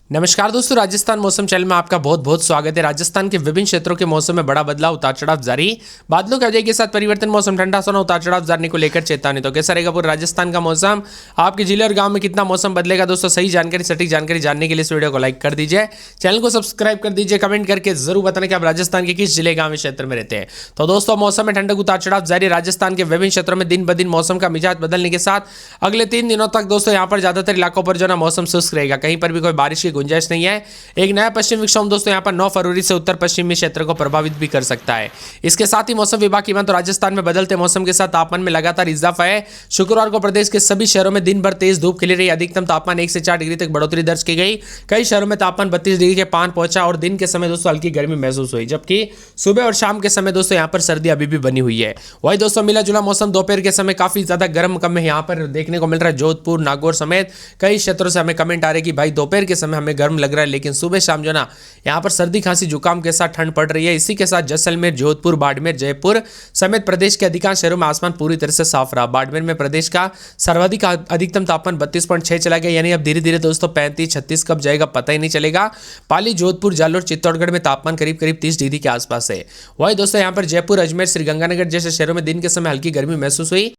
नमस्कार दोस्तों, राजस्थान मौसम चैनल में आपका बहुत बहुत स्वागत है। राजस्थान के विभिन्न क्षेत्रों के मौसम में बड़ा बदलाव, उतार चढ़ाव जारी। बादलों की वजह के साथ परिवर्तन, मौसम ठंडा सोना, उतार चढ़ाव जाने को लेकर चेतावनी। तो कैसा रहेगा पूरे राजस्थान का मौसम, आपके जिले और गांव में कितना मौसम बदलेगा दोस्तों, सही जानकारी, सटीक जानकारी जानने के लिए इस वीडियो को लाइक कर दीजिए, चैनल को सब्सक्राइब कर दीजिए, कमेंट करके जरूर बताना कि आप राजस्थान के किस जिले, गांव, क्षेत्र में रहते हैं। तो दोस्तों, मौसम में ठंडक, उतार चढ़ाव जारी। राजस्थान के विभिन्न क्षेत्रों में दिन ब दिन मौसम का मिजाज बदलने के साथ अगले 3 दिनों तक दोस्तों यहाँ पर ज्यादातर इलाकों पर जो ना मौसम शुष्क रहेगा, कहीं पर भी कोई बारिश की गुंजाइश नहीं है। एक नया पश्चिम विक्षोभ दोस्तों यहाँ पर 9 फरवरी से उत्तर पश्चिमी क्षेत्र को प्रभावित भी कर सकता है। इसके साथ ही मौसम विभाग की माने तो राजस्थान में बदलते मौसम के साथ तापमान में लगातार इजाफा है। शुक्रवार को प्रदेश के सभी शहरों में दिन भर तेज धूप खिली रही। अधिकतम तापमान 1 से 4 डिग्री तक बढ़ोतरी दर्ज की गई। कई शहरों में तापमान 32 डिग्री के पार पहुंचा और दिन के समय दोस्तों हल्की गर्मी महसूस हुई, जबकि सुबह और शाम के समय दोस्तों यहाँ पर सर्दी अभी भी बनी हुई है। वही दोस्तों मिला जुला मौसम दोपहर के समय काफी ज्यादा गर्म कम है यहाँ पर देखने को मिल रहा है। जोधपुर, नागौर समेत कई क्षेत्रों से हमें कमेंट आ रहे कि भाई दोपहर के समय हमें गर्म लग रहा है, लेकिन सुबह शाम जो ना यहाँ पर सर्दी खांसी जुकाम के साथ ठंड पड़ रही है। इसी के साथ जैसलमेर, जोधपुर, बाड़मेर, जयपुर समेत प्रदेश के अधिकांश शहरों में आसमान पूरी तरह से साफ रहा। बाड़मेर में प्रदेश का सर्वाधिक अधिकतम तापमान 32.6 चला गया, यानी अब धीरे धीरे दोस्तों 35-36 कब जाएगा पता ही नहीं चलेगा। पाली, जोधपुर, जालोर, चित्तौड़गढ़ में तापमान करीब करीब 30 डिग्री के आसपास है। वही दोस्तों यहाँ पर जयपुर, अजमेर, श्रीगंगानगर जैसे शहरों में दिन के समय हल्की गर्मी महसूस हुई।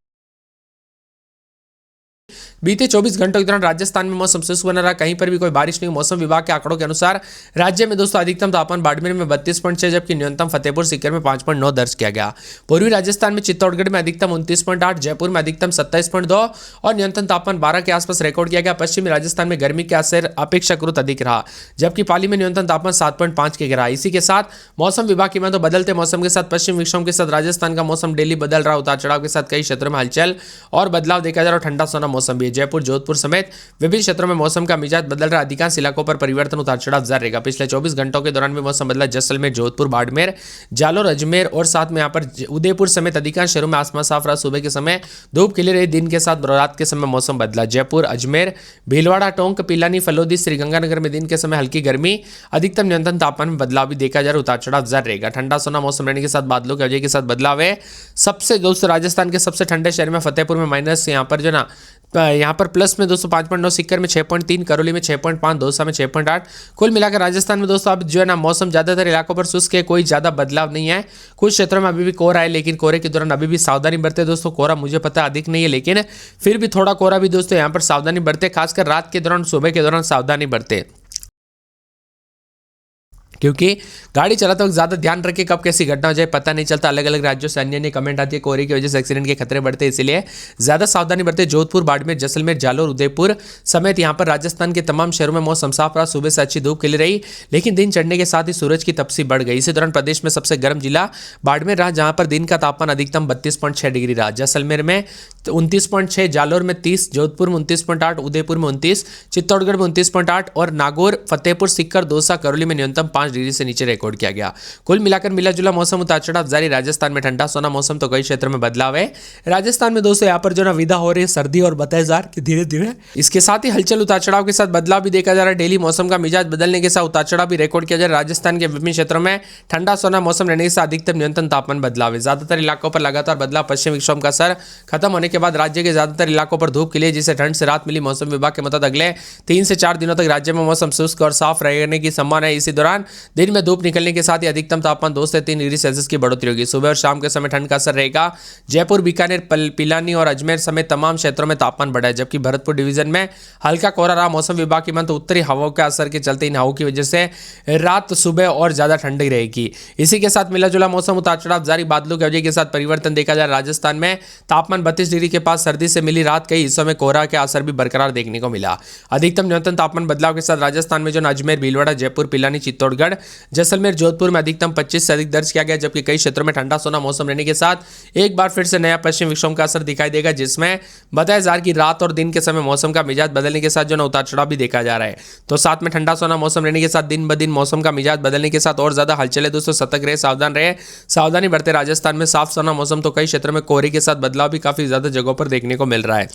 बीते 24 घंटों के दौरान राजस्थान में मौसम शुष्क बना रहा, कहीं पर भी कोई बारिश नहीं। मौसम विभाग के आंकड़ों के अनुसार राज्य में दोस्तों अधिकतम तापमान बाड़मेर में 32.6 जबकि न्यूनतम फतेहपुर सीकर में 5.9 दर्ज किया गया। पूर्वी राजस्थान में चित्तौड़गढ़ में अधिकतम 29.8, जयपुर में अधिकतम 27.2 और न्यूनतम तापमान 12 के आसपास रिकॉर्ड किया गया। पश्चिमी राजस्थान में गर्मी का असर अपेक्षाकृत अधिक रहा, जबकि पाली में न्यूनतम तापमान 7.5 के गिरा। इसी के साथ मौसम विभाग की माने तो बदलते मौसम के साथ पश्चिम विक्षोभ के साथ राजस्थान का मौसम डेली बदल रहा। उतार चढ़ाव के साथ कई क्षेत्रों में हलचल और बदलाव देखा जा रहा। ठंडा सोना मौसम भी जयपुर, जोधपुर समेत विभिन्न क्षेत्रों में मौसम का मिजाज बदल रहा। अधिकांश इलाकों पर परिवर्तन, उतार चढ़ाव जारी रहेगा। पिछले 24 घंटों के दौरान भी मौसम बदला। जैसलमेर, जोधपुर, बाड़मेर, जालोर, अजमेर और साथ में यहाँ पर उदयपुर समेत अधिकांश शहरों में आसमान साफ रहा। सुबह के समय धूप खिली रही, दिन के साथ रात के समय मौसम बदला। जयपुर, अजमेर, भीलवाड़ा, टोंक, पिलानी, फलोदी, श्रीगंगानगर में दिन के समय हल्की गर्मी, अधिकतम न्यूनतम तापमान में बदलाव भी देखा जा रहा। उतार चढ़ाव जारी रहेगा। ठंडा सोना मौसम रहने के साथ बादलों की वजह के साथ बदलाव है। सबसे दोस्तों राजस्थान के सबसे ठंडे शहर में फतेहपुर में माइनस, यहाँ पर जो ना यहाँ पर प्लस में दोस्तों 5.9, सीकर में 6.3, करौली में 6.5, दौसा में 6.8। कुल मिलाकर राजस्थान में दोस्तों अब जो है ना मौसम ज्यादातर इलाकों पर शुष्क है, कोई ज्यादा बदलाव नहीं है। कुछ क्षेत्रों में अभी भी कोहरा है, लेकिन कोहरे के दौरान अभी भी सावधानी बरते दोस्तों। कोहरा मुझे पता अधिक नहीं है, लेकिन फिर भी थोड़ा कोहरा भी दोस्तों यहाँ पर सावधानी बरते, खासकर रात के दौरान, सुबह के दौरान सावधानी बरते, क्योंकि गाड़ी चलाते वक्त ज्यादा ध्यान रखें, कब कैसी घटना हो जाए पता नहीं चलता। अलग अलग राज्यों से अन्य कमेंट आती है कोहरे की वजह से एक्सीडेंट के खतरे बढ़ते हैं, इसलिए ज्यादा सावधानी बरते। जोधपुर, बाड़मेर, जैसलमेर, जालोर, उदयपुर समेत यहाँ पर राजस्थान के तमाम शहरों में मौसम साफ रहा। सुबह से अच्छी धूप खिली रही, लेकिन दिन चढ़ने के साथ ही सूरज की तपसी बढ़ गई। इसी दौरान प्रदेश में सबसे गर्म जिला बाड़मेर रहा, जहां पर दिन का तापमान अधिकतम 32.6 डिग्री रहा। जैसलमेर में 29.6, जालोर में 30, जोधपुर में 29.8, उदयपुर में 29, चित्तौड़गढ़ में 29.8 और नागौर, फतेहपुर सीकर, दौसा, करौली में न्यूनतम 5 डिग्री से नीचे रिकॉर्ड किया गया। कुल मिलाकर मिला जुला मौसम, उतार चढ़ाव जारी। राजस्थान में ठंडा सोना मौसम, तो कई क्षेत्रों में बदलाव है। राजस्थान में दोस्तों यहाँ पर जो ना विदा हो रही है सर्दी और बताएजार की धीरे धीरे। इसके साथ ही हलचल, उतार चढ़ाव के साथ बदलाव भी देखा जा रहा है। डेली मौसम का मिजाज बदलने के साथ उतार चढ़ाव भी रिकॉर्ड किया जा रहा है। राजस्थान के विभिन्न क्षेत्रों में ठंडा सोना मौसम रहने के साथ अधिकतम न्यूनतम तापमान बदलाव है। ज्यादातर इलाकों पर लगातार बदलाव। पश्चिम विक्षोभ का असर खत्म होने के बाद राज्य के ज्यादातर इलाकों पर धूप खिली, जिससे ठंड से राहत मिली। मौसम विभाग के मुताबिक अगले 3 से 4 दिनों तक राज्य में मौसम शुष्क और साफ रहने की संभावना है। इसी दौरान दिन में धूप निकलने के साथ ही अधिकतम तापमान 2 से 3 डिग्री सेल्सियस की बढ़ोतरी होगी। सुबह और शाम के समय ठंड का असर रहेगा। जयपुर, बीकानेर, पिलानी और अजमेर समेत तमाम क्षेत्रों में तापमान बढ़ा है, जबकि भरतपुर डिवीजन में हल्का कोहरा रहा। मौसम विभाग की माने तो उत्तरी हवाओं के असर के चलते इन हवाओं की वजह से रात सुबह और ज्यादा ठंडी रहेगी। इसी के साथ मिला जुला मौसम, उतार चढ़ाव जारी। बादलों की वजह के साथ परिवर्तन देखा जा रहा है। राजस्थान में तापमान 32 डिग्री के पास सर्दी से मिली राहत, कई हिस्सों में कोहरा के असर भी बरकरार देखने को मिला। अधिकतम न्यूनतम तापमान बदलाव के साथ राजस्थान में जो अजमेर, भीलवाड़ा, जयपुर, पिलानी, चित्तौड़गढ़, जैसलमेर, जोधपुर में अधिकतम 25 से अधिक दर्ज किया गया, जबकि कई क्षेत्रों में ठंडा सोना मौसम रहने के साथ एक बार फिर से नया पश्चिम विक्षोभ का असर दिखाई देगा, जिसमें बताया जा रहा है कि रात और दिन के समय मौसम का मिजाज बदलने के साथ जो ना उतार चढ़ाव भी देखा जा रहा है। तो साथ में ठंडा सोना मौसम रहने के साथ दिन ब दिन मौसम का मिजाज बदलने के साथ और ज्यादा हलचल है दोस्तों। सतर्क रहे, सावधान रहे, सावधानी बरते। राजस्थान में साफ सोना मौसम, तो कई क्षेत्रों में कोहरे के साथ बदलाव भी काफी ज्यादा जगहों पर देखने को मिल रहा है।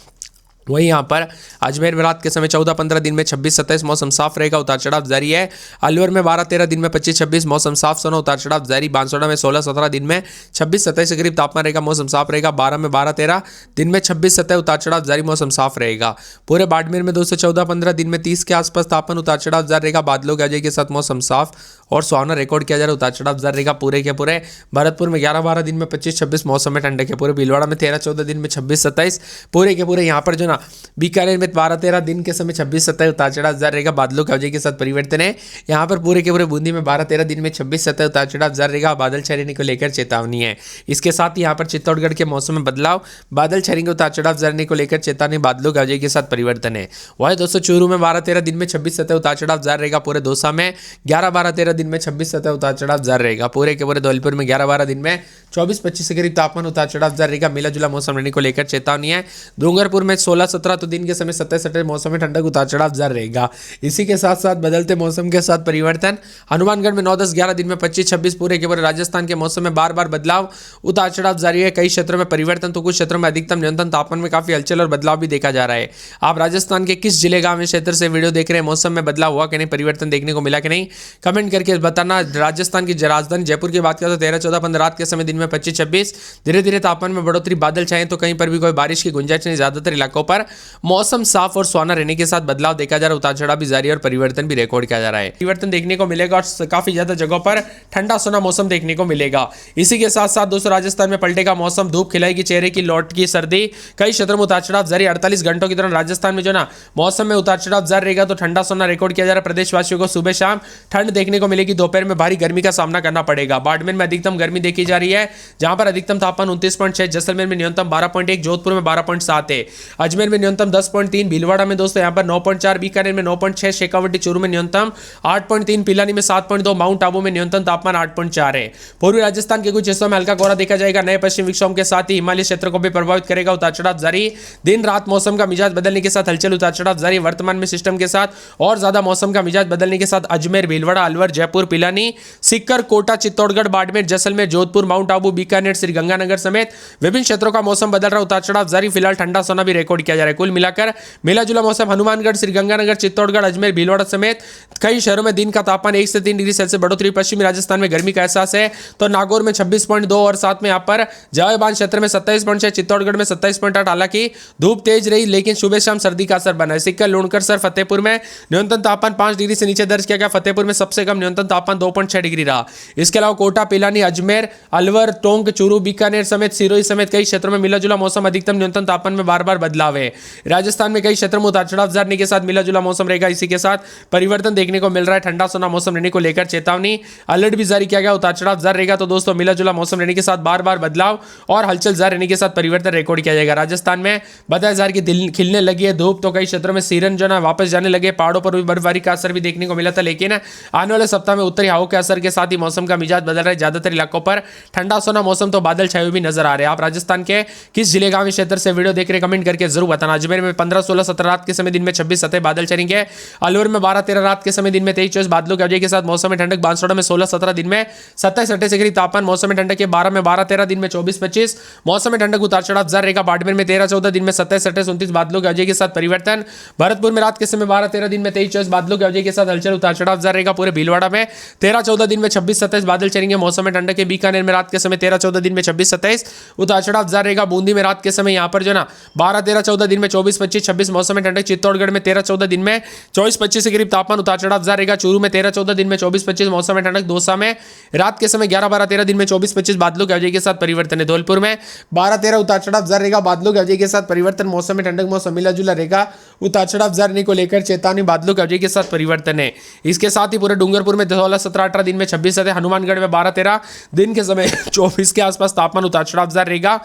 वहीं यहाँ पर अजमेर में रात के समय 14-15, दिन में 26-27 मौसम साफ रहेगा, उतार चढ़ाव जारी है। अलवर में 12-13, दिन में 25-26 मौसम साफ सोना, उतार चढ़ाव जारी। बांसवाड़ा में 16-17, दिन में 26-27 के करीब तापमान रहेगा, मौसम साफ रहेगा। 12 में 12-13, दिन में 26-27 उतार चढ़ाव जारी, मौसम साफ रहेगा। पूरे बाड़मेर में 214-15, दिन में 30 के आसपास तापमान, उतार चढ़ाव जारी रहेगा। बादलों की आजादी के साथ मौसम साफ और सुहावना रिकॉर्ड किया जा रहा है, उतार चढ़ाव जारी रहेगा पूरे के पूरे। भरतपुर में 11-12, दिन में 25-26 मौसम में ठंडक है। पूरे भीलवाड़ा में 13-14, दिन में 26-27 पूरे के पूरे। यहाँ पर जो ना बीकानेर में 12-13, दिन के समय 26-27 उतार चढ़ाव जारी रहेगा, बादलों की आवाजाही के साथ परिवर्तन है। यहाँ पर पूरे के पूरे बूंदी में 12-13, दिन में 26-27 उतार चढ़ाव जारी रहेगा, बादल छाने को लेकर चेतावनी है। इसके साथ ही यहाँ पर चित्तौड़गढ़ के मौसम में बदलाव, बादल छाएंगे, उतार चढ़ाव जारी को लेकर चेतावनी, बादलों की आवाजाही के साथ परिवर्तन है। वही दोस्तों चूरू में 12-13, दिन में 26-27 उतार चढ़ाव जारी रहेगा। पूरे दौसा में 11-12-13, दिन में 26-27 उतार चढ़ाव जारी रहेगा। पूरे के पूरे धौलपुर में 11-12, दिन में 24-25 के करीब तापमान, उतार चढ़ाव जारी रहेगा, मिला जुला मौसम रहने को लेकर चेतावनी है। डूंगरपुर में 16-17, तो दिन के समय 27-28 मौसम में ठंडक, उतार चढ़ाव जारी रहेगा। इसी के साथ साथ बदलते मौसम के साथ परिवर्तन, हनुमानगढ़ में 9-10-11, दिन में 25-26 पूरे के पूरे। राजस्थान के मौसम में बार बार बदलाव, उतार चढ़ाव जारी है। कई क्षेत्रों में परिवर्तन, तो कुछ क्षेत्रों में अधिकतम न्यूनतम तापमान में काफी हलचल और बदलाव भी देखा जा रहा है। आप राजस्थान के किस जिले गांव में क्षेत्र से वीडियो देख रहे हैं, मौसम में बदलाव हुआ कि नहीं, परिवर्तन देखने को मिला कि नहीं, कमेंट करके बताना। राजस्थान की राजधानी जयपुर की बात करें तो 13-14-15 रात के समय, दिन में 25-26 धीरे धीरे तापमान में बढ़ोतरी, बादल छाए तो कहीं पर भी कोई बारिश की गुंजाइश नहीं। ज्यादातर इलाकों पर मौसम साफ और सुहाना रहने के साथ बदलाव देखा जा रहा है, उतार चढ़ाव भी जारी है और परिवर्तन भी रिकॉर्ड किया जा रहा है। परिवर्तन देखने को मिलेगा और काफी ज्यादा जगहों पर ठंडा सोना मौसम देखने को मिलेगा। इसी के साथ साथ दोस्तों राजस्थान में पलटेगा मौसम, धूप खिलाएगी चेहरे की, लौट की सर्दी, कई क्षेत्रों में उतार चढ़ाव जारी। 48 घंटों के दौरान राजस्थान में जो ना मौसम में उतार चढ़ाव जारी रहेगा, तो ठंडा सोना रिकॉर्ड किया जा रहा है। प्रदेशवासियों को सुबह शाम ठंड देखने को मिलेगी, दोपहर में भारी गर्मी का सामना करना पड़ेगा। बाड़मेर में अधिकतम गर्मी देखी जा रही है, जहां पर अधिकतम तापमान 29.6, जैसलमेर में न्यूनतम 12.1, जोधपुर में 12.7 है, अजमेर में न्यूनतम 10.3, भीलवाड़ा में दोस्तों यहाँ पर 9.4, बीकानेर में 9.6, शेखावटी चूरू में न्यूनतम 8.3, पिलानी में 7.2, माउंट आबू में न्यूनतम तापमान 8.4 है। पूर्वी राजस्थान के कुछ हिस्सों में हल्का कोहरा देखा जाएगा। नए पश्चिम विक्षोभ के साथ ही हिमालय क्षेत्र को भी प्रभावित करेगा, उतार चढ़ाव जारी। दिन रात मौसम का मिजाज बदलने के साथ हलचल, उतार चढ़ाव जारी। वर्तमान में सिस्टम के साथ और ज्यादा मौसम का मिजाज बदलने के साथ अजमेर, भीलवाड़ा, अलवर, जयपुर, पिलानी, सीकर, कोटा, चित्तौड़गढ़, बाड़मेर, जैसलमेर, जोधपुर, माउंट आबू, बीकानेर, श्रीगंगानगर समेत विभिन्न क्षेत्रों का मौसम बदल रहा, उतार चढ़ाव जारी। फिलहाल ठंडा सोना भी रिकॉर्ड किया जा रहा है। कुल मिलाकर मिला जुला मौसम हनुमानगढ़, श्रीगंगानगर, चित्तौड़गढ़, अजमेर, भीलवाड़ा समेत कई शहरों में दिन का तापमान 1 से 3 डिग्री सेल्सियस बढ़ोतरी। पश्चिमी राजस्थान में गर्मी का एहसास है, तो नागौर में 26.2 और साथ में यहाँ पर जायबान क्षेत्र में 27.6, चित्तौड़गढ़ में 27.8। हालांकि धूप तेज रही, लेकिन सुबह शाम सर्दी का असर बना है। सिक्कर, लूणकर सर, फतेहपुर में न्यूनतम तापमान 5 डिग्री से नीचे दर्ज किया गया। फतेहपुर में सबसे कम न्यूनतम तापमान 2.6 डिग्री रहा। इसके अलावा कोटा, पिलानी, अजमेर, अलवर, टोंक, चूरू, बीकानेर समेत सिरोही समेत कई क्षेत्रों में मिला जुला मौसम, अधिकतम न्यूनतम तापमान में बार बार बदलाव है। राजस्थान में कई क्षेत्रों में उतार चढ़ाव जारी के साथ मिला जुला मौसम रहेगा। इसी के साथ परिवर्तन देखने को मिल रहा है, ठंडा सोना मौसम रहने को लेकर चेतावनी, अलर्ट भी जारी किया गया, उतार चढ़ाव जारी रहेगा। तो दोस्तों मिला जुला मौसम रहने के साथ बार बार बदलाव और हलचल जारी रहने के साथ परिवर्तन रिकॉर्ड किया जाएगा। राजस्थान में बताया जा रहा है कि खिलने लगी है धूप, तो कई क्षेत्रों में सीजन जो ना वापस जाने लगे, पहाड़ों पर भी बर्फबारी का असर भी देखने को मिला था। लेकिन आने वाले सप्ताह में उत्तरी हवाओं के असर के साथ ही मौसम का मिजाज बदल रहा है। ज्यादातर इलाकों पर ठंडा सोना मौसम, तो बादल छाए हुए भी नजर आ रहे हैं। आप राजस्थान के किस जिले गांव क्षेत्र से वीडियो देख रहे हैं, कमेंट करके जरूर बताना। अजमेर में 15, 16, 17 रात के समय, दिन में 26-27 बादल चलेंगे। अलवर में 12-13 रात के समय, दिन में 23-24 बादलों की वजह के साथ मौसम में ठंडक। बांसवाड़ा में 16-17, दिन में 27-28 के करीब तापमान, मौसम में ठंडक के। 12 में 12-13, दिन में 24-25 मौसम में ठंडक, उतार चढ़ाव जारी रहेगा। बाड़मेर में 13-14, दिन में 27-28-29 बादलों की वजह के साथ परिवर्तन। भरतपुर में रात के समय 12-13, दिन में 23-24 बादलों की वजह के साथ हलचल, उतार चढ़ाव जारी रहेगा। पूरे भीलवाड़ा में 13-14, दिन में 26-27 बादल चलेंगे, मौसम में ठंडक के। बीकानेर में रात के समय 13-14, दिन में 26-27 उतार चढ़ाव जारी रहेगा। बूंदी में रात के समय यहाँ पर जो ना 12-13-14, दिन में 24-25-26 मौसम में ठंडक। चित्तौड़गढ़ में 13-14, दिन में 24-25 के करीब तापमान, उतार चढ़ाव जारी रहेगा। चूरू में 13-14, दिन में 24-25 मौसम में ठंडक। दौसा में रात के समय 11-12-13, दिन में 24-25 बादलों की वजह के साथ परिवर्तन है। धौलपुर में 12-13 उतार चढ़ाव जारी रहेगा, बादलों की वजह के साथ परिवर्तन। मौसम में ठंडक, मौसम मिला जुला रहेगा, उतार चढ़ाव जारी को लेकर चेतावनी, बादलों की वजह के साथ परिवर्तन है। इसके साथ ही पूरे डूंगरपुर में 16-17-18, दिन में 26-27, हनुमानगढ़ में 12-13, दिन के समय 24 के आसपास तापमान, उतार चढ़ाव जारी रहेगा।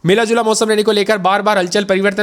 मिला जुला मौसम रहने को लेकर बार बार हलचल परिवर्तन